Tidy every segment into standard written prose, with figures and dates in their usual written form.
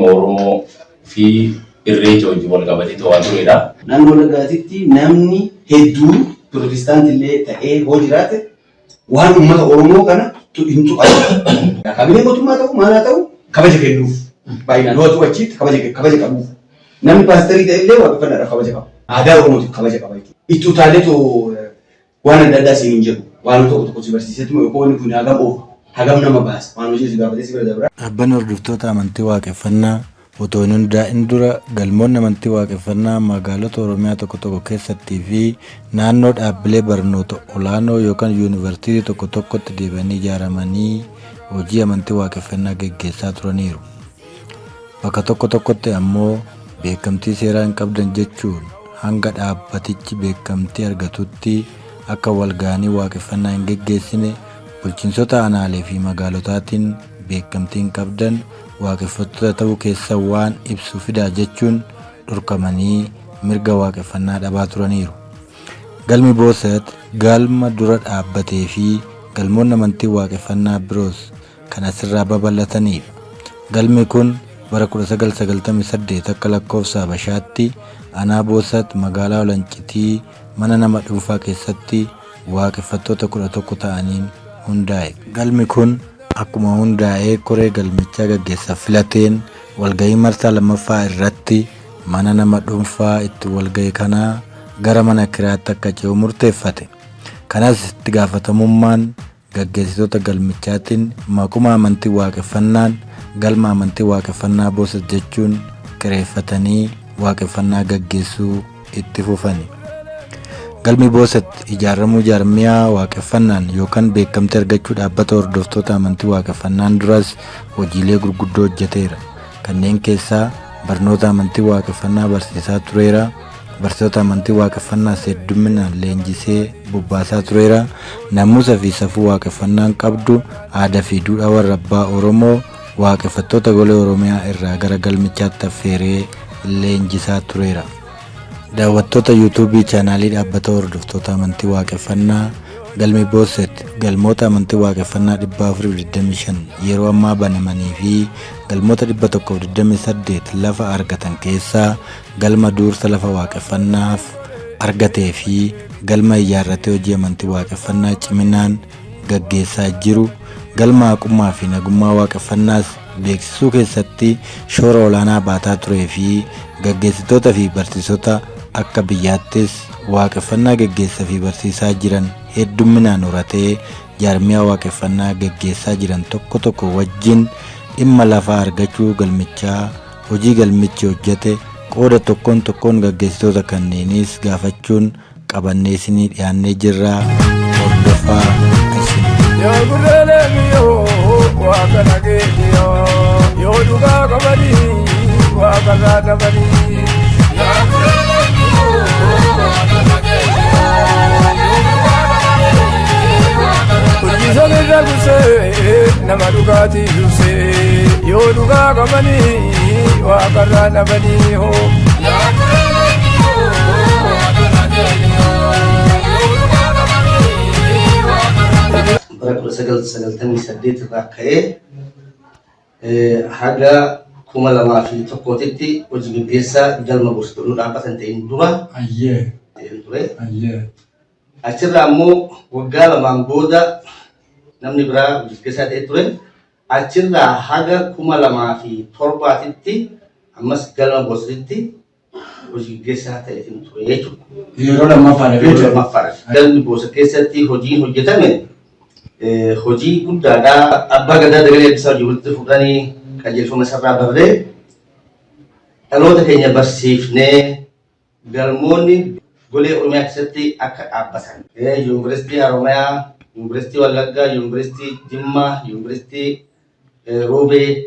Oromoo fi irreecha wajjin wal qabatee ta'aa turedha. Naannoo Lagaatitti namni hedduu Pirotestaantii illee ta'ee hoo jiraate waan uummata Oromoo kana hin tuqatu. Kabilee mootummaa ta'u maal haa ta'u kabaja kennuuf baay'inaan hoo ta'u achitti kabaja qabuuf namni paasterii ta'e illee waaqeffannaadhaaf kabaja qaba. Aadaa Oromootiif kabaja qaba jechuudha. Itti utaaleetoo waan adda addaa siin hin jedhu waan tokko si barsiisetu yookaan kun hagam oofa hagam nama baasa waan hojii si gaafatee si bira dabra. Dhaabbanni hordoftoota amantii waaqeffannaa otoo hin hundaa'in dura galmoonni amantii waaqeffannaa magaalota Oromiyaa tokko tokko keessattii fi naannoo dhaabbilee barnoota olaanoo yookaan yuunivarsiitii tokko tokkotti deebi'anii ijaaramanii hojii amantii waaqeffannaa gaggeessaa turaniiru. Bakka tokko tokkotti ammoo beekamtii seeraa hin qabdan jechuun hanga dhaabbatichi beekamtii argatutti akka walga'anii waaqeffannaa hin gaggeessine bulchiinsota aanaalee fi magaalotaatiin beekamtii hin qabdan waaqeffattoota ta'uu keessa waan ibsu fidaa jechuun dhorkamanii mirga waaqeffannaa dhabaa turaniiru. Galmi Booset galma dura dhaabbatee fi galmoonni amantii waaqeffannaa biroos kan asirraa babal'atanidha. Galmi kun bara 1998 akka lakkoofsa Habashaatti aanaa Booset magaalaa Walancitii mana nama dhuunfaa keessatti waaqeffattoota 11 ta'aniin hundaa'e. Galmi kun akkuma hundaa'ee koree galmichaa gaggeessaaf filateen walgahii marsaa lammaffaa irratti mana nama dhuunfaa itti walgahii kanaa gara mana kiraatti akka ce'u murteeffate. Kanas itti gaafatamummaan gaggeessitoota galmichaatiin maquma amantii waaqeffannaan galma amantii waaqeffannaa Booset jechuun kireeffatanii waaqeffannaa gaggeessuu itti fufani. Galmi Booset ijaaramuu jaarmiyaa waaqeffannaan yookaan beekamtii argachuu dhaabbata hordoftoota amantii waaqeffannaan duras hojiilee gurguddoo hojjeteera. Kanneen keessaa barnoota amantii waaqeffannaa barsiisaa tureera. Barsiisota amantii waaqeffannaa hedduminaan leenjisee bobbaasaa tureera. Namuusa fi safuu waaqeffannaan qabdu aadaa fi duudhaa warra abbaa Oromoo waaqeffattoota golee Oromiyaa irraa gara galmichaatti affeeree leenjisaa tureera. Daawwattoota yuutuubii chaanaalii dhaabbata hordoftoota amantii waaqeffannaa galmi Booset galmoota amantii waaqeffannaa 425 yeroo ammaa banamanii fi galmoota 128 lafa argatan keessaa galma duursa lafa waaqeffannaaf argatee fi galma ijaarratee hojii amantii waaqeffannaa ciminaan gaggeessaa jiru galma haqummaa fi nagummaa waaqeffannaas beeksisuu keessatti shoora olaanaa baataa turee fi gaggeessitoota fi barsiisota akka biyyaattis waaqeffannaa gaggeessaa fi barsiisaa jiran hedduminaan horatee jaarmiyaa waaqeffannaa gaggeessaa jiran tokko tokko wajjin dhimma lafaa argachuu galmichaa hojii galmichi hojjete qooda tokkoon tokkoon gaggeessitoota kanneenis gaafachuun qabannee isinii dhiyaannee jirra. Hordofaa isin. Yoo gurraalee mi'oo waaqa nageenya yoo dhugaa qabanii waaqarraa dhabanii. Kujisan irra gusee nama dhugaatii dursee yoo dhugaa qabanii waaqarraa dhabanii hoo. Bara 1998 irraa ka'ee haga 2001tti hojii gaggeessaa galma Booset dhaabbatan ta'een dura ture. Achirraa ammoo waggaa lamaan booda namni biraa hojii gaggeessaa ta'ee ture. Achirraa haga 2007tti ammas galma Boosetitti hojii gaggeessaa ta'eetiin ture jechuudha. Yeroo lammaffaadha. Yeroo lammaffaadha. Galmi boosa keessatti hojiin hojjetame hojii guddaadha. Abbaa Gadaa Dagalee Abdiisaa hojii walitti fuudhanii qajeelfama isarraa barree dhaloota keenya barsiifnee galmoonni golee Oromiyaa keessatti akka dhaabbatan. Yuunivarsiitii Haromayaa, Yuunivarsiitii Wallaggaa, Yuunivarsiitii Jimmaa, Yuunivarsiitii Roobee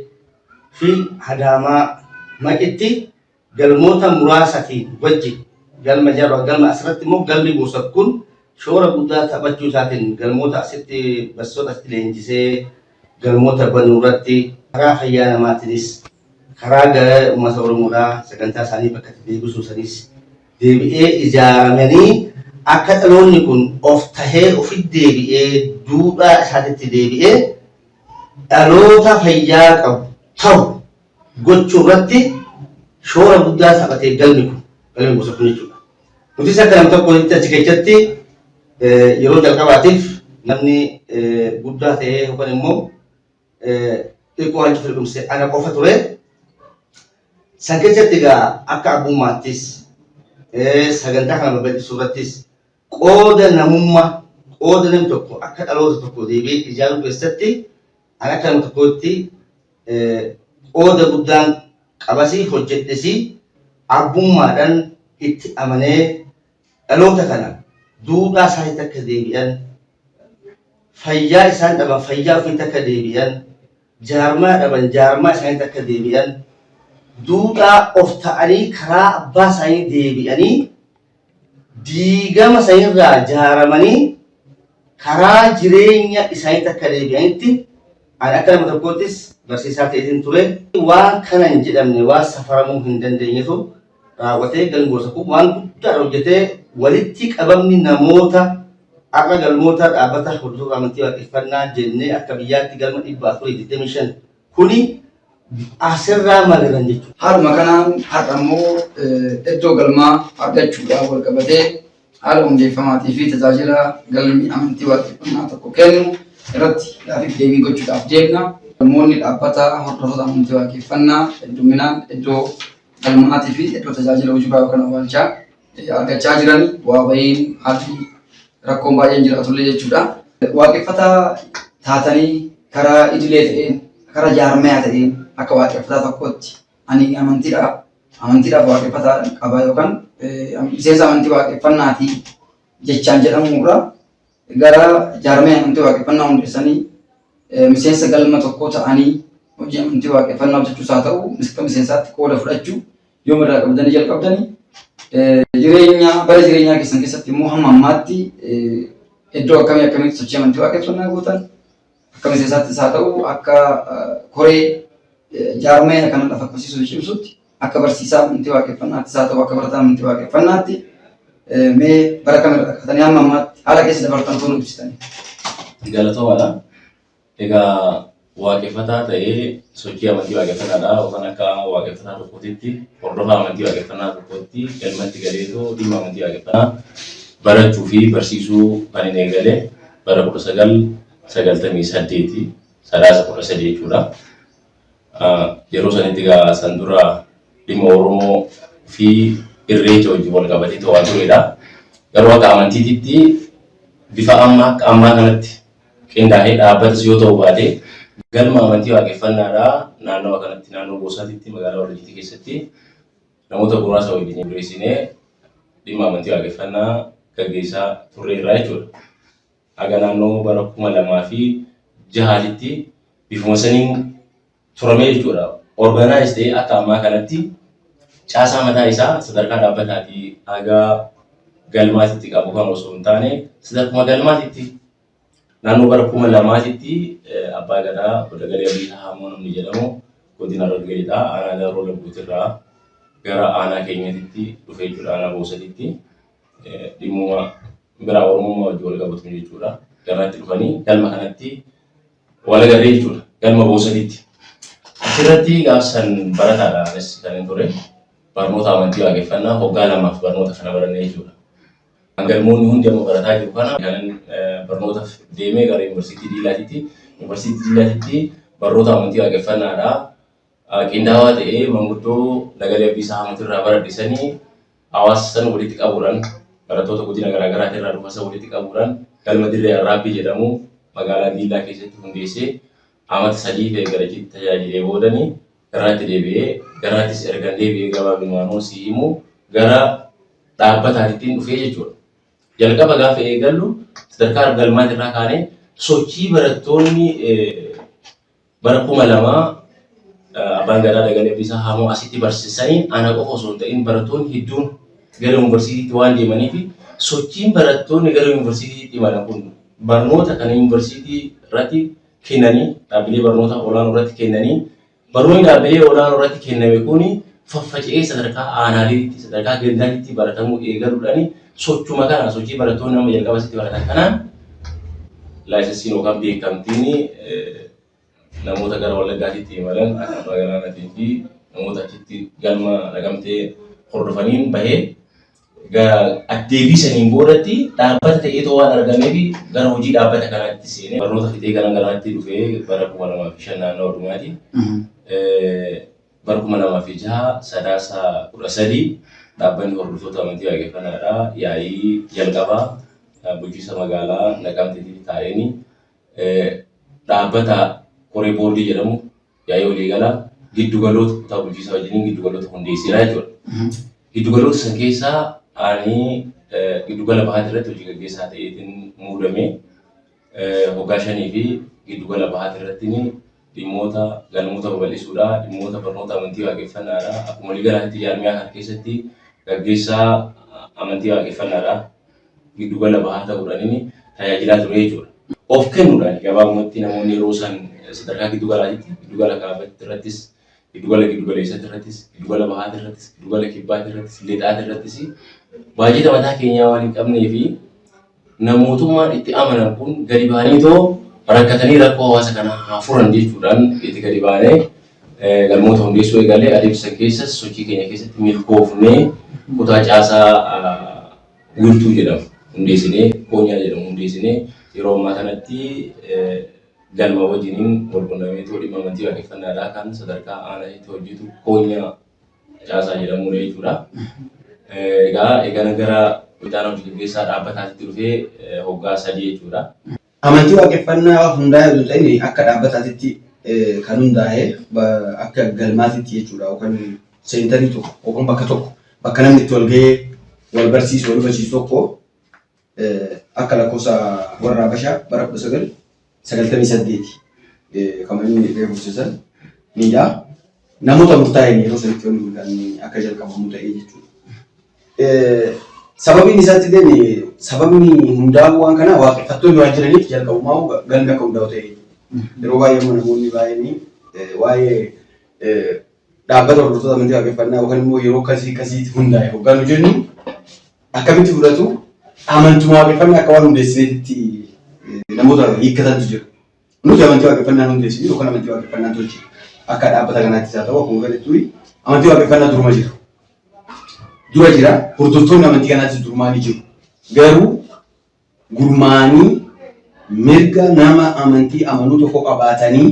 fi Hadaamaa Maqitti galmoota muraasatiin wajjin galma jarra galma asirratti immoo galmi boosa kun shoora guddaa taphachuu isaatiin galmoota asitti barsiisota asitti leenjisee galmoota banuu irratti karaa fayyaa namaatiinis karaa gara uummata Oromoodhaa sagantaa isaanii bakka itti deebisuu isaaniis deebi'ee ijaaramanii akka dhaloonni kun of tahee ofitti deebi'ee duudhaa isaatitti deebi'ee dhaloota fayyaa qabu ta'u gochuu irratti shoora guddaa taphatee galmi boosa kun jechuudha. Nutis akka nama tokko achi keessatti yeroo jalqabaatiif namni guddaa ta'ee yookaan immoo xiqqoo hojii firdumse ana qofa ture. San keessatti egaa akka abbummaattis sagantaa kana babal'isuu irrattis qooda namummaa qooda namni tokko akka dhaloota tokko deebi'ee ijaaruu keessatti ana akka nama tokkootti qooda guddaan qabasii hojjedhesii abbummaadhaan itti amanee dhaloota kana duudhaa isaaniitti akka deebi'an fayyaa isaan dhaban fayyaa ofiitti akka deebi'an jaarmaa dhaban jaarmaa isaaniitti akka deebi'an duudhaa of ta'anii karaa abbaa isaanii deebi'anii diigama isaaniirraa jaaramanii karaa jireenya isaaniitti akka deebi'anitti ani akka nama tokkoottis barsiisaa ta'eetiin ture. Waan kana hin jedhamne waan safaramuu hin dandeenyetu raawwatee galmi boosa kun waan guddaa hojjetee walitti qabamni namoota akka galmoota dhaabbata hordoftoota amantii waaqeffannaa jennee akka biyyaatti galma 425 kuni asirraa maliran jechuudha. Haaluma kanaan har'a immoo iddoo galmaa argachuudhaaf wal qabatee haala hundeeffamaatii fi tajaajila galmi amantii waaqeffannaa tokko kennu irratti gaafiif deebii gochuudhaaf deemna. Galmoonni dhaabbata hordoftoota amantii waaqeffannaa hedduminaan iddoo galmaatii fi iddoo tajaajila hojii yookaan awwaalchaa argachaa jiran bu'aa bahiin haalli rakkoon baay'een jiraatullee jechuudha. Waaqeffataa taatanii karaa idilee ta'een karaa jaarmayaa ta'een akka waaqeffataa tokkotti ani amantiidhaaf waaqeffataa qaba yookaan miseensa amantii waaqeffannaatii jechaan jedhamurra gara jaarmaya amantii waaqeffannaa hundeessanii miseensa galma tokko ta'anii hojii amantii waaqeffannaa hojjechuus haa ta'u akka miseensaatti qooda fudhachuu yoo irraa qabdanii jalqabdanii bara jireenyaa keessan keessatti immoo hamma ammaatti iddoo akkamitti sochii amantii waaqeffannaa gootan akka miseensaattis haa ta'u akka koree jaarmaya kana lafa qabsiisuu cimsutti akka barsiisaa amantii waaqeffannaattis haa ta'u akka barataa amantii waaqeffannaatti mee bara kamirra dhaqatanii hamma ammaatti haala keessa dabartan kun ibsitanii. Galatoomadha. Egaa waaqeffataa ta'ee sochii amantii waaqeffannaadha yookaan akka waaqeffataa tokkootitti hordofaa amantii waaqeffannaa tokkootti galmatti galeetoo dhimma amantii waaqeffannaa barachuu fi barsiisuu kan hin eegale bara 1998 sadaasa 13 jechuudha. Yeroo sanitti egaa san dura dhimma Oromoo fi irreecha wajjin wal qabatee ta'aa turedha. Garuu akka amantiititti bifa ammaa kanatti qindaa'ee dhaabbatas yoo ta'u baatee galma amantii waaqeffannaadhaa naannoo kanatti naannoo Boosaatitti magaalaa Wallaggiitti keessatti namoota muraasa wajjin dureessinee dhimma amantii waaqeffannaa gaggeessaa turreerra jechuudha. Haga naannoo bara 2006tti bifuma saniin turamee jechuudha. Orgaanaayis ta'ee akka ammaa kanatti caasaa mataa isaa sadarkaa dhaabbataatii haga galmaatitti qabu kan osoo hin taane sadarkuma galmaatitti naannoo bara 2000tti abbaa gadaa Dagalee Abdiisaa Haammoo namni jedhamu godina Wallaggaa aanaa Daaroo Labbuutirraa gara aanaa keenyatti dhufee jechuudha. Aanaa Boosatitti dhimmuma biraa Oromummaa wajjin wal qabatu jechuudha. Garatti dhufanii galma kanatti wal agarree jechuudha. Galma Boosatitti. Asirratti gaafsan barataadhaanis kan hin ture barnoota amantii waaqeffannaa waggaa lamaaf barnoota kana barannee jechuudha. Galmoonni hundi amma barataa jiru kana kan barnootaaf deemee gara Yuunivarsiitii Diilaatitti. Yuunivarsiitii Diilaatitti barnoota amantii waaqeffannaadhaa qindaawaa ta'ee manguddoo Nagalee Abdiisaa Hamatirraa baradhisanii hawaasa sana walitti qabuudhaan barattoota godina garaagaraa irraa dhufan walitti qabuudhaan galma dirree Arraabbii jedhamu magaalaa Diillaa keessatti hundeessee amata 3 garajitti tajaajilee boodanii garaatti deebi'ee garaattis ergan deebi'ee gabaabinumaanoo si himu gara dhaabbataattiin dhufee jechuudha. Jalqaba gaafa eegallu sadarkaa galmaati irraa kaanee sochii barattoonni bara 2000 abbaan gadaa Nagalee Abdiisaa Hamoo asitti barsiisanii ana qofa osoo hin ta'in barattoonni hedduun gara yuunivarsiitiitti waan deemaniif sochiin barattoonni gara yuunivarsiitiitti imalan kun barnoota kan yuunivarsiitii irratti kennanii dhaabbilee barnoota olaanoo irratti kennanii barnoonni dhaabbilee olaanoo irratti kenname kun faffaca'ee sadarkaa aanaaliitti sadarkaa gandaatti baratamuu eegaluudhaan sochuma kana sochii barattoonni nama jalqaba asitti baratan kanaan laayisensiin yookaan beekamtiin namoota gara Wallaggaatti imalan akka magaalaatiin fi namoota achitti galma Naqamtee hordofaniin bahee deebisaniin boodatti dhaabbata ta'eetoo waan argameef gara hojii dhaabbata kanaatti seenee barnoota fixee gara garaatti dhufee bara 2005 naannoo Oromiyaatii. Bara 2006 Sadaasa 13 dhaabbanni hordoftoota amantii waaqeffannaadhaa yaa'ii jalqabaa bulchiinsa magaalaa Naqamteetti taa'anii dhaabbata Koree Boordii jedhamu yaa'ii waliigalaa giddugaloota kutaa bulchiinsaa wajjin giddugaloota hundeessinaa jechuudha. Giddugaloota san keessaa ani giddugala bahaati irratti hojii gaggeessaa ta'eetiin muudamee waggaa 5 fi giddugala bahaati irratti dhimmoota galmoota babal'isuudhaa dhimmoota barnoota amantii waaqeffannaadhaa akkuma waliigalaatti jaarmiyaa kana keessatti gaggeessaa amantii waaqeffannaadhaa giddugala bahaa ta'uudhaan tajaajilaa ture jechuudha. Of kennuudhaan gabaabumatti namoonni yeroo san sadarkaa giddugalaatti giddugala kaabaatti irrattis giddugala giddugaleessatti irrattis giddugala bahaati irrattis giddugala kibbaatti irrattis lixaatti irrattis baajata mataa keenyaa waan hin qabnee fi namootummaan itti amanan kun gadi ba'aniitoo rakkatanii rakkoo hawaasa kanaa haa furan jechuudhaan itti gadi baanee galmoota hundeessuu eegalee adeemsa keessas sochii keenya keessatti milkoofnee kutaa caasaa wiirtuu jedhamu hundeessinee koonyaa jedhamu hundeessinee yeroo ammaa kanatti galma wajjiniin wal qunnamee dhimma amantii waaqeffannaadhaa kan sadarkaa aanaatti hojjetu koonyaa caasaa jedhamudha jechuudha. Egaa gara wixaana hojii gaggeessaa dhaabbataatti dhufee waggaa 3 jechuudha. Amantii waaqeffannaa hundaa'e yoo ta'e akka dhaabbataatti kan hundaa'e akka galmaatitti jechuudha yookaan seentarii tokko yookaan bakka tokko bakka namni itti wal ga'ee wal barsiisu wal barsiisu tokko akka lakkoofsa warra Habashaa bara 1998 kan inni beekumsisan niidha. Namoota murtaa'een yeroo sanitti waliin akka jalqabamu ta'ee jechuudha. Sababiin isaatti deeme sababni hundaa'uu waan kanaa waaqeffattoonni waan jiraniif jalqabumaa galmi akka hundaa'u ta'e. Yeroo baay'ee namoonni baay'een waa'ee dhaabbata hordoftoota amantii waaqeffannaa yookaan immoo yeroo akkasiitti hundaa'e hoggaan jennu akkamitti fudhatu amantii waaqeffannaa akka waan hundeessineetti namoota hiikkatantu jira. Nuti amantii waaqeffannaa hundeessine yookaan amantii waaqeffannaa tolchine akka dhaabbata kanaattis haa ta'u akkuma fedhetti amantii waaqeffannaa duruma jira. Dura jira hordoftoonni amantii kanaattis durmaanii jiru. Garuu gurmaanii mirga nama amantii amanuu tokko qabaatanii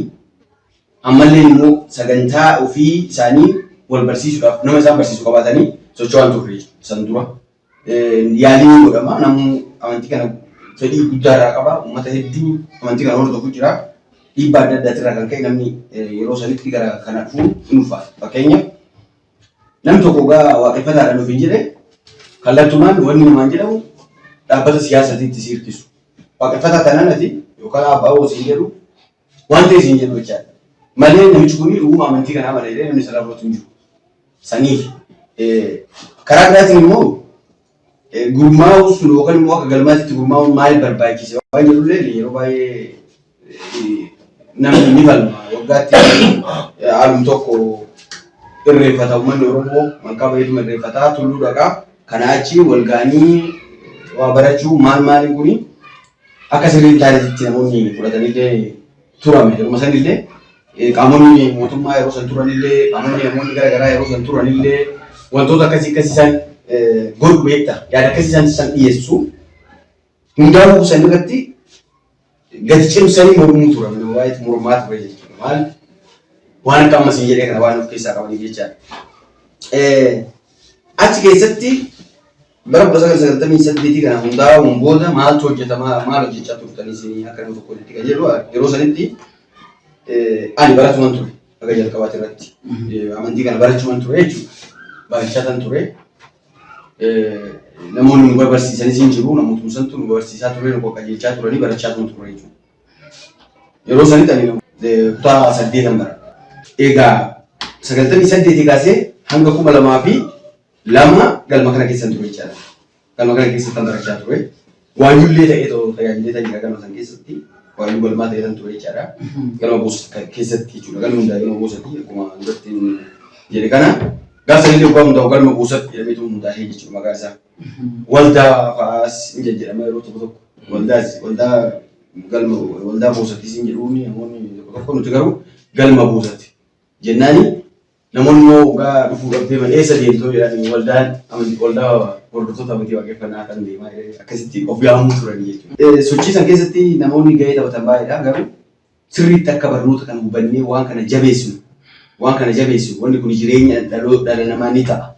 ammallee immoo sagantaa ofii isaanii wal barsiisuudhaaf nama isaan barsiisu qabaatanii socho'an turre san dura. Yaaliin godhama namni amantii kana fedhii guddaa irraa qaba uummata hedduu amantii kana hordofu jira. Dhiibbaa adda addaa irraa kan ka'e namni yeroo sanitti gara kana dhufu hin ulfaatu. Fakkeenyaaf namni tokko gaa waaqeffataadhaan of hin jedhe kallattumaan wanni namaan jedhamu dhaabbata siyaasatiitti si hirkisu. Waaqeffataa tanaan ati yookaan abbaa hoosii jedhu waan ta'e siin jedhu jechaadha. Malee namichi kun dhuguma amantii kanaa malee namni sana irratti hin jiru. Saniif karaa biraatiin immoo gurmaa'uu sun yookaan immoo akka galmaatitti gurmaa'uun maal barbaachise waan jedhullee yeroo baay'ee namni ni falma waggaatti haalum tokko irreeffata uummanni Oromoo malkaa baay'eeduma irreeffataa tulluu dhaqaa kanaa achi wal ga'anii waa barachuu maaliin kuni akka sirriin taanetti namoonni fudhatanillee turame yeroo sanillee qaamonni mootummaa yeroo san turanillee qaamonni namoonni garaagaraa yeroo san turanillee wantoota akkasiisan godhu beekta yaada akkasiisan dhiyeessu hundaa'uu san irratti gadi cimsanii mormuu turame waa'ee mormaa ture jechuudha. Maal waan akka ammas hin jedhee kana waan of keessaa qabanii jechaadha. Achi keessatti bara 1998 kana hundaa'uun booda maaltu hojjetamaa maal hojjechaa turtanii isin akka nama tokkotti kan jedhu yeroo sanitti ani baratuman ture akka jalqabaati irratti amantii kana barachuman ture jechuudha. Barachatan ture namoonni nu barsiisanis hin jiru namoota santu nu barsiisaa ture nu qajeelchaa turanii barachaa ture jechuudha. Yeroo sanitti ani kutaa 8 bara. Egaa 98 kaasee hanga 2002 galma kana keessan ture jechaadha. Galma kana keessatti barachaa ture. Waayullee ta'ee tajaajilee tajaajila galma san keessatti waayuu galmaa ta'ee ture jechaadha. Galma boosatti keessatti jechuudha. Galma hundaa galma boosatti akkuma duratti jedhe kana gaafa illee dhugaa hundaa'u galma boosatti jedhameetu hundaa'ee jechuudha maqaan isaa. Waldaa fa'aas ni jedhama yeroo tokko waldaa galma waldaa boosatti siin jedhuuni namoonni tokko nuti garuu galma boosatti jennaani namoonni immoo gaa dhufuu qabdee eessa deemtoo jedhanii waldaa hordoftoota amantii waaqeffannaa kan deemaa akkasitti of yaamuu turanii jechuudha. Sochii san keessatti namoonni gahee taphatan baay'eedha garuu sirriitti akka barnoota kana hubannee waan kana jabeessinu wanni kun jireenya dhala namaa ni ta'a.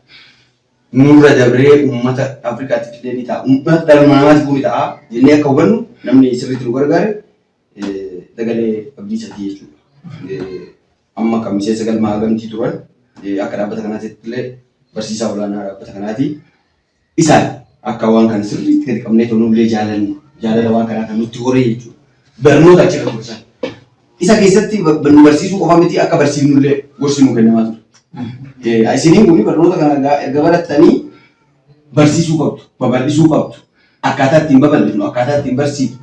Nurra dabree uummata Afrikaatti fidee ni ta'a. Uummata dhala namaatiif ni ta'a jennee akka hubannu namni sirriitti nu gargaare Dagalee Abdiisaati jechuudha. Amma kan miseensa galmaa hagamtii turan akka dhaabbata kanaatti illee barsiisaa olaanaa dhaabbata kanaati. Isaan akka waan kana sirriitti gadi qabnee tonullee jaalala waan kanaa kan nutti horee jechuudha. Barnoota achirra tursan. Isa keessatti nu barsiisuu qofa miti akka barsiifnullee gorsi nu kennamaa ture. Isiniin kun barnoota kana erga barattanii barsiisuu qabdu, babal'isuu qabdu, akkaataa ittiin babal'ifnu, akkaataa ittiin barsiifnu.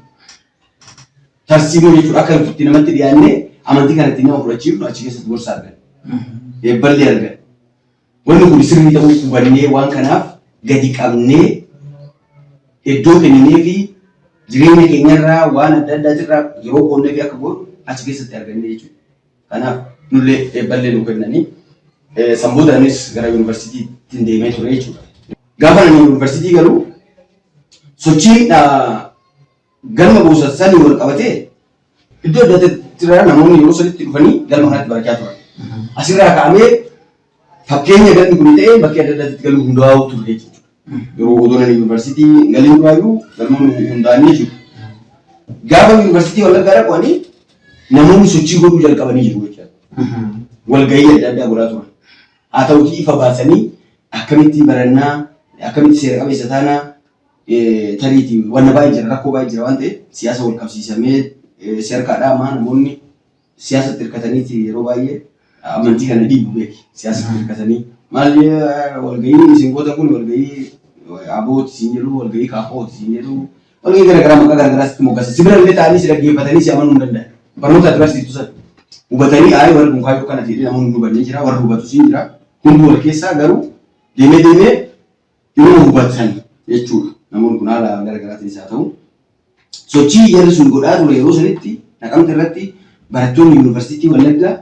Tarsiimuu jechuudha akka itti namatti dhiyaannee amantii kana ittiin nama fudhachiifnu achi keessatti gorsa argan. Eebballee argan. Wanni kun sirrii ta'uu hubannee waan kanaaf gadi qabnee iddoo kenninee fi jireenya keenyarraa waan adda addaatirraa yeroo qoonnee fi akka goonu achi keessatti argannee jechuudha. Kanaaf nullee eebballee nu kennanii sanbootaanis gara yuunivarsiitiitti deemee ture jechuudha. Gaafa namni yuunivarsiitii galuu sochii galma boosatti wal qabatee iddoo adda addaatti namoonni yeroo sadiitti dhufanii galma kanatti barachaa turan. Asirraa ka'amee fakkeenya galmi kun ta'ee bakkee adda addaatti galuu hundaa'uu ture jechuudha. Yeroo odoon yuunivarsiitii galiin duraayyuu galmoonni hundaa'anii jechuudha. Gaafa yuunivarsiitii Wallaggaa dhaqanii namoonni sochii godhuu jalqabanii jiru jechuudha. Walgahii adda addaa godhaa turan. Haa ta'uutii ifa baasanii akkamitti barannaa akkamitti seera qabeessa taanaa tariitii wanna baay'ee jira rakkoo baay'ee jira waan ta'eef siyaasa wal qabsiisamee seerkaadhaa ammaa namoonni siyaasatti hirkataniiti yeroo baay'ee amantii kana dhiibu beeki siyaasatti hirkatanii maal walgahii isin gootan kun walgahii abooti isin jedhu walgahii kaafooti isin jedhu walgahii garaagaraa maqaa garaagaraatti moggasa sibira illee ta'anii si dhaggeeffatanii si amanuu hin danda'an barnoota adda barsiiftu sana hubatanii warri kun kaayyoo kana jedhee namoonni hubannee jira warri hubatu siin jira hundi wal keessaa garuu deemee yeroo hubatan jechuudha. Namoonni kun haala garaagaraatiin isaa ta'u sochii jarri sun godhaa ture yeroo sanitti Naqamte irratti barattoonni yuunivarsiitii Wallaggaa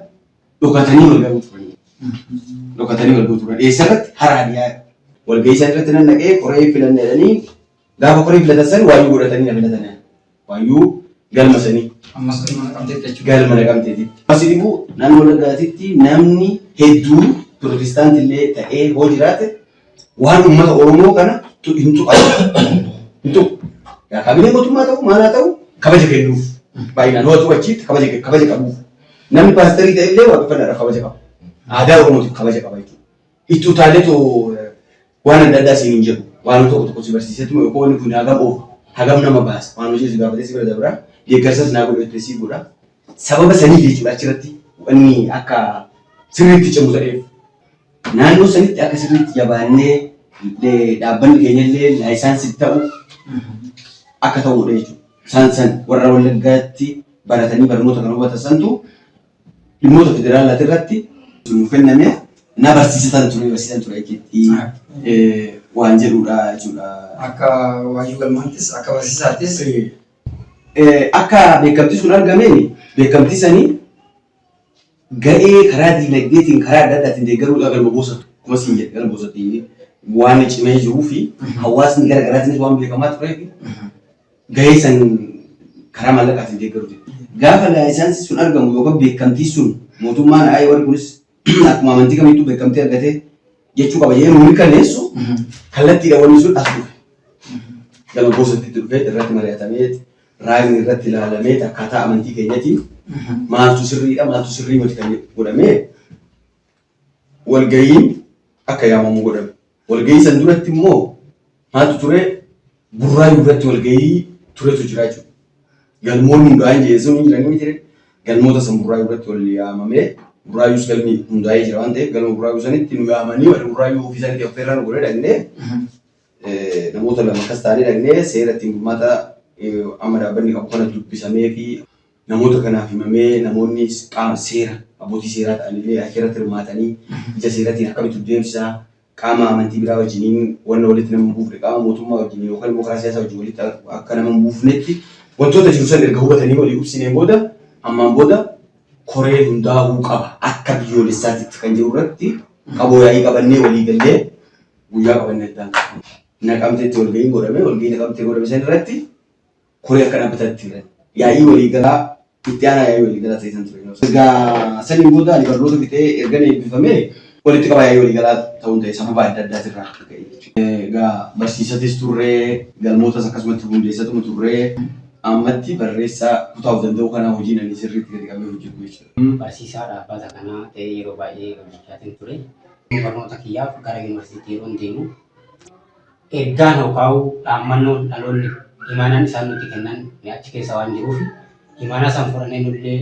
dhokatanii wal gahuu turan. Eessarratti Haraadiyaa walgahii isaan irratti nan dhaqee qoree filanna jedhanii gaafa qoree filatan san waayyuu godhatanii na filatan. Waayyuu galma sanii. Ammas Naqamteetti galma Naqamteetti. Asii immoo naannoo Wallaggaatitti namni hedduu Pirotestaantii illee ta'ee hoo jiraate waan uummata Oromoo kana hin tuqatu. Kaabinee mootummaa ta'u maalaa ta'u kabaja kennuuf baay'inaan hoo achitti kabaja qabuuf namni paasterii ta'e illee waaqeffannaadhaaf kabaja qaba. Aadaa Oromootiif kabaja qaba jechuudha. Itti utaaleetoo waan adda addaa siin hin jedhu waan tokko si barsiisetti moo wanni kun hagam nama baasa waan hojii si gaafatee si bira dabraa deeggarsas naa godhu si godha. Sababa sanii jechuudha achirratti wanni akka sirriitti cimu ta'eef naannoo sanitti akka sirriitti jabaannee dhaabbanni keenya illee laayisaansi ta'u akka ta'udha jechuudha. Isaan warra Wallaggaatti baratanii barnoota kan hubatan santu dhimmoota federaalaati irratti nu kenname na barsiisan ture jechuudha. Waan jedhudha jechuudha. Akka waayyuu galmaattis akka barsiisaattis akka beekamtii sun argameen beekamtii sanii ga'ee karaa diinagdeetiin karaa adda addaatiin deeggaruudha galma boosatu kuma siin jedhe galma boosatti waan cimee jiruu fi hawaasni gara garaatiinis waan beekamaa turee fi gahee san karaa maallaqaatiin deeggaruuti. Gaafa laayisaansi sun argamu yookaan beekamtii sun mootummaan ayee warri kunis akkuma amantii kamittuu beekamtii argatee jechuu qaba jedhee nuuni kaneessu kallattiidha wanni sun as dhufe. Gama gosotti dhufe irratti mari'atamee raagni irratti ilaalamee akkaataa amantii keenyatiin maaltu sirriidha maaltu sirrii miti kan godhamee walgayiin akka yaamamu godhame. Walgayii san duratti immoo maaltu ture burraayuu irratti walgayii turetu jira jechuudha. Galmoonni hundaa'an jeesuun hin jiranii miti galmoota san burraayuu irratti wal yaamamee burraayuus galmi hundaa'ee jira waan ta'eef galma burraayuu sanitti nu yaamanii warri burraayuu ofii sanitti affeerraa nu godhee dhagnee namoota lama akkas ta'anii dhagnee seera ittiin gurmaata amma dhaabbanni qabu kana dubbisamee fi namoota kanaaf himamee namoonni qaama seera abbootii seeraa ta'anillee asirratti hirmaatanii ija seeratiin akkamitti deemsisaa qaama amantii biraa wajjiniin wanna walitti nama buufne qaama mootummaa wajjin yookaan dimokiraasii siyaasaa wajjin walitti akka nama buufnetti wantoota jiru san erga hubatanii walii ibsineen booda ammaan booda koree hundaa'uu qaba akka biyyoolessaatti kan jiru irratti qaboo yaa'ii qabannee walii gallee guyyaa qabannee itti naqamteetti walga'iin godhame walga'ii naqamtee godhame san irratti koree akka dhaabbatatti yaa'ii walii galaa itti aanaa yaa'ii walii galaa ta'isan ture. Egaa saniin booda ani barnoota fixee erga eebbifamee walitti qabaa yaa'ii walii galaa ta'uun ta'e sababa adda addaatirraa ka'e jechuudha. Egaa barsiisatis turree galmootas akkasumatti hundeessatuma turree ammatti barreessaa kutaa'uu danda'u kanaa hojiin ani sirriitti gadi qabee hojjetu jechuudha. Barsiisaa dhaabbata kanaa ta'ee yeroo baay'ee hojjechaatiin ture. Barnoota kiyyaaf gara yuunivarsiitii yeroo deemu ergaan yookaan dhaammannoon dhaloonni imaanaan isaan nuti kennan achi keessa waan jiruuf imaanaa isaan fudhannee nullee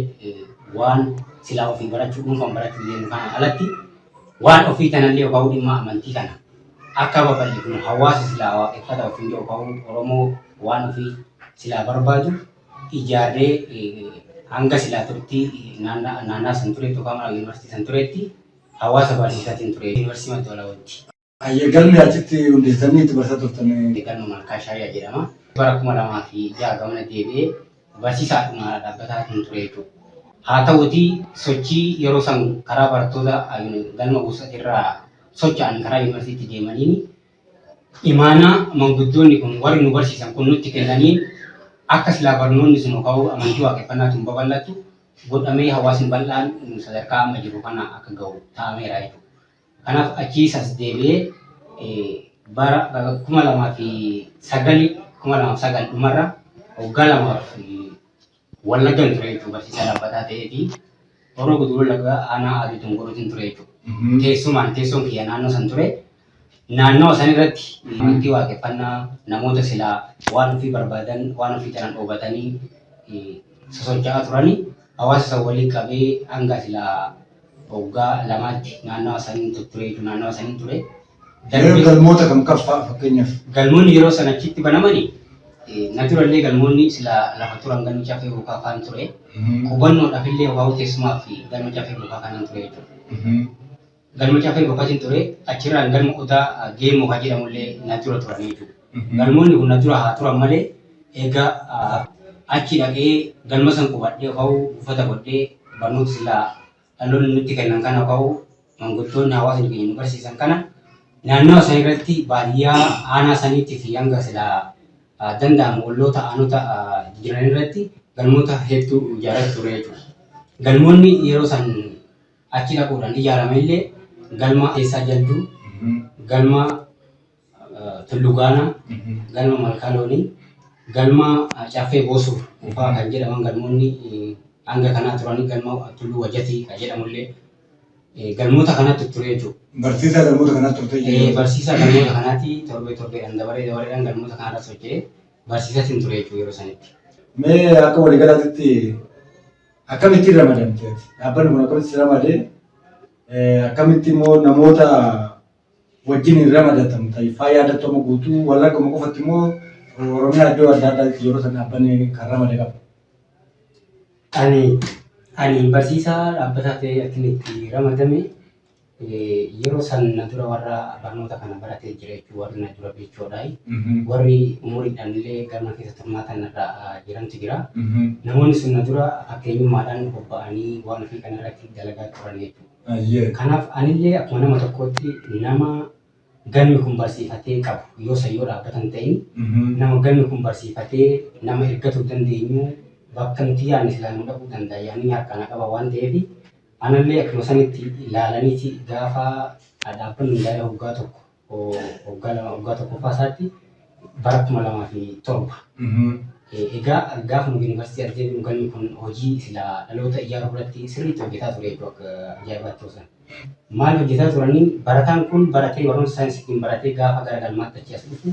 waan silaa ofii barachuu dhuunfaan barachuu deemu kana alatti waan ofii kanallee yookaan dhimma amantii kana akka babal'ifnu hawaasa silaa waaqeffata ofiin yookaan Oromoo waan ofii silaa barbaadu ijaarree hanga silaa turtii naannaa san tureetti yookaan yuunivarsiitii san tureetti hawaasa barsiisaatiin ture yuunivarsiitii Maddoolaawwatti. Galmi achitti hundeessanii itti barsiisaa turtan. Galma Malkaa Shaayyaa jedhama. Bara 2006 gamana deebi'ee barsiisaadhuma dhaabbataatiin ture jechuudha. Haa ta'uutii sochii yeroo san karaa barattoota galma guusatirraa socho'an karaa yuunivarsiitii deemaniin imaanaa manguddoonni kun warri nu barsiisan kun nutti kennaniin akka silaa barnoonni sun yookaan amantii waaqeffannaatiin babal'atu godhamee hawaasni bal'aan sadarkaa amma jiru kana akka ga'u taa'ameera jechuudha. Kanaaf achiisas deebi'ee bara 2009 dhumarra waggaa lamaaf Wallaggan ture jechuudha barsiisaa dhaabbataa ta'ee fi Horoo Guduruu Lagaa aanaa Aduutuun godhuutiin ture jechuudha. Teessoon kiyya naannoo san ture. Naannoo san irratti amantii waaqeffannaa namoota silaa waan ofii barbaadan waan ofii tanan dhoobatanii sosocho'aa turanii hawaasa san waliin qabee hanga silaa waggaa lamaatti naannoo saniin ture jechuudha. Naannoo saniin ture. Galmoota kam qaffaa fakkeenyaaf? Galmoonni yeroo san achitti banamanii naturallee galmoonni sila lafa turan galma cafee bukaa kan ture. Hubannoodhaaf illee yookaan teessumaa fi galma cafee bukaa kanan ture jechuudha. Galma cafee bukaatiin ture achirraan galma odaa geemmoo kan jedhamullee natura turan jechuudha. Galmoonni kun natura haa turan malee egaa achi dhaqee galma san qubadhee yookaan uffata godhee barnoota silaa dhaloonni nutti kennan kana yookaan manguddoonni hawaasni keenya nu barsiisan kana naannoo san irratti baadiyyaa aanaa saniitti fi hanga silaa danda'amu walloota aanota jiran irratti galmoota hedduu ijaarratu ture jechuudha. Galmoonni yeroo san achi dhaquudhaan ijaarame illee galma Teessaa Jalduu, galma Tullugaanaa, galma Malkaa Loonii, galma Caffee Boosuu fa'aa kan jedhaman galmoonni hanga kanaa turanii galma Tulluu Wajatii kan jedhamullee galmoota kanatti ture jechuudha. Barsiisaa galmoota kanatti turte? Barsiisaa galmoota kanatti torbeedhaan dabareedhaan galmoota kanarra socho'ee barsiisaatiin ture jechuudha yeroo sanitti. Mee akka waliigalaatti akkamitti ramadamte? Dhaabbanni kun akkamitti ramadee akkamitti immoo namoota wajjin hin ramadatamu ta'e faayaa addattooma guutuu Wallaggama qofatti immoo Oromiyaa iddoo adda addaatti yeroo sana dhaabbanni kan ramade qaba. Ani barsiisaa dhaabbataa ta'ee akkamitti ramadame yeroo san na dura warra barnoota kana baratee jira jechuudha warri na dura beechoodhaa. Warri umuriidhaan illee galma keessatti hirmaatan irra jirantu jira. Namoonni sun na dura fakkeenyummaadhaan bobba'anii waan ofii kana irratti dalagaa turan jechuudha. Kanaaf anillee akkuma nama tokkotti nama galmi kun barsiifatee qabu yoo sayyoo dhaabbatan ta'in nama galmi kun barsiifatee nama ergatuu dandeenyu bakka nuti yaadne silaa nu dhaquu danda'a yaa'anii harkaan qaba waan ta'eef anallee akkuma sanitti ilaalaniiti gaafa dhaabbanni hundaa'e waggaa tokko waggaa lama waggaa tokkoffaa isaatti bara 2007. Egaa gaafa nu yuunivarsiitii arginu galmi kun hojii silaa dhaloota ijaaruu irratti sirriitti hojjetaa ture jechuudha akka ajaa'ibaatti ta'usan. Maal hojjetaa turanii barataan kun baratee barumsa saayinsiitiin baratee gaafa gara galmaatti achi as dhufu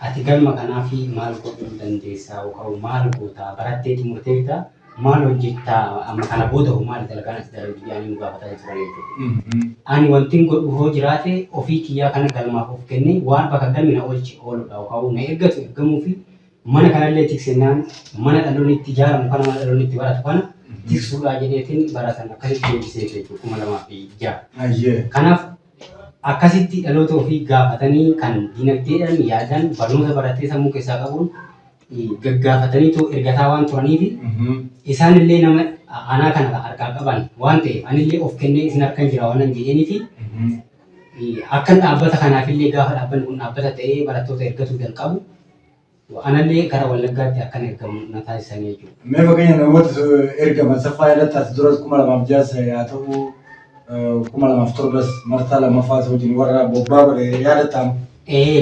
ati galma kanaaf maal godhuu dandeessaa yookaan maal gootaa barattee xumurtee bitaa maal hojjettaa amma kana booda maal dalagaan as dalagu jedhanii nu gaafataa turan jechuudha. Ani wanti godhu hoo jiraate ofii kiyyaa kana galmaaf of kennee waan bakka galmi na ooludha yookaan na eeggatu eeggamuu fi mana kanallee tiksennaan mana dhaloonni itti ijaaramu kana mana dhaloonni itti baratu kana tiksuudhaa jedheetiin baratan akkasitti deebisee jechuudha 2006. Kanaaf akkasitti dhaloota ofii gaafatanii kan dinagdeedhaan yaadan barnoota baratee sammuu keessaa qabuun gaggaafataniitu ergataa waan turaniif isaanillee nama anaa kana harkaa qaban waan ta'eef anillee of kennee isin harkan jira waan jedheenii fi akka dhaabbata kanaafillee gaafa dhaabbanni kun dhaabbata ta'ee barattoota ergatuu jalqabu anallee gara Wallaggaatti akkan ergamu na taasisanii jechuudha. Mee fakkeenya namoota ergaman saffaa irratti as duras 2006 yaa ta'u 2007 marsaa lammaffaa wajjin warra bobbaa godhe yaadatam.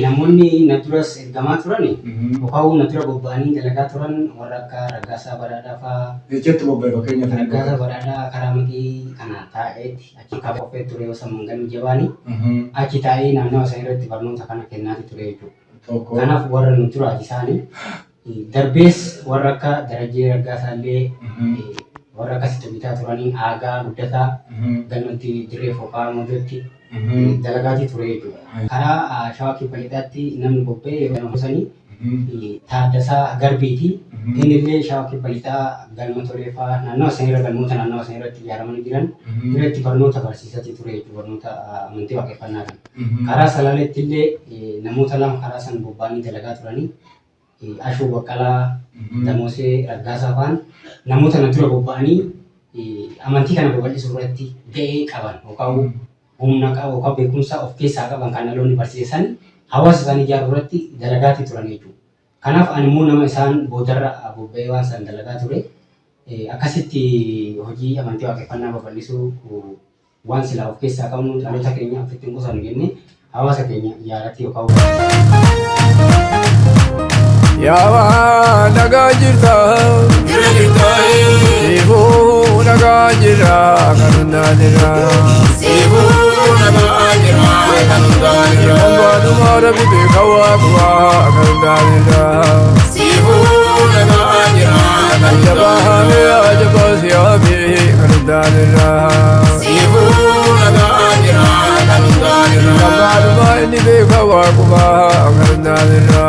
Namoonni na duras ergamaa turan yookaan na dura bobba'anii dalagaa turan warra akka Raggaasaa Badhaadhaa fa'aa. Jechuutti bobba'e fakkeenya kana. Raggaasaa Badhaadhaa karaa maqii kana taa'eetti achi kaafee ture yoo sammuun galmi jabaanii achi taa'ee naannawa sana irratti barnoota kana kennaati ture jechuudha. Kanaaf warra nu duraati isaanii darbees warra akka Darajjee Raggaasaallee warra akkasitti bitaa turanii aagaa guddataa galmatti dirree foqaa moodootti dalagaatii ture jechuudha. Karaa Shawaa Kibba Lixaatti namni bobba'ee yeroo namootanii Taaddasaa Garbiiti. Innillee Shawaa Kibba Lixaa galma toleeffaa naannawa sanirra galmoota naannawa sanirratti ijaaramanii jiran irratti barnoota barsiisatii ture jechuudha barnoota amantii waaqeffannaa kan. Karaa Salaaleetti illee namoota lama karaa san bobba'anii dalagaa turanii Ashuu Baqqalaa, Damoosee Raggaasaa fa'aan namoota na dura bobba'anii amantii kana babal'isuu irratti ga'ee qaban yookaan humna qabu yookaan beekumsa of keessaa qaban kan dhaloonni barsiisan hawaasa isaanii ijaaruu irratti dalagaatii turan jechuudha. Kanaaf ani immoo nama isaan boodarra bobba'ee waan san dalagaa ture akkasitti hojii amantii waaqeffannaa babal'isuu waan silaa of keessaa qabnu dhaloota keenya ofitti hin qusannu jennee hawaasa keenya ijaaratti yookaan Yawa nagaa jirta Siibuu nagaa jira kan hundaa jira Siibuu nagaa jira kan hundaa jira Yambaadhumaa rabbite kawaa kubaa kan hundaa jira Siibuu nagaa jira kan jabaame ajabaa siyaame kan hundaa jira Siibuu nagaa jira kan hundaa jira Yambaadhumaa inni beeka waa kubaa kan hundaa jira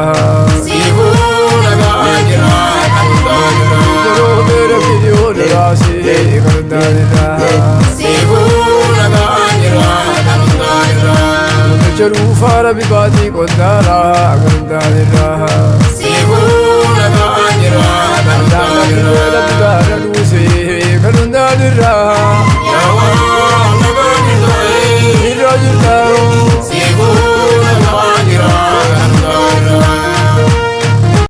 Fara bibati kondara kandara Sibuna ganjira kandara Bibara lusi kandara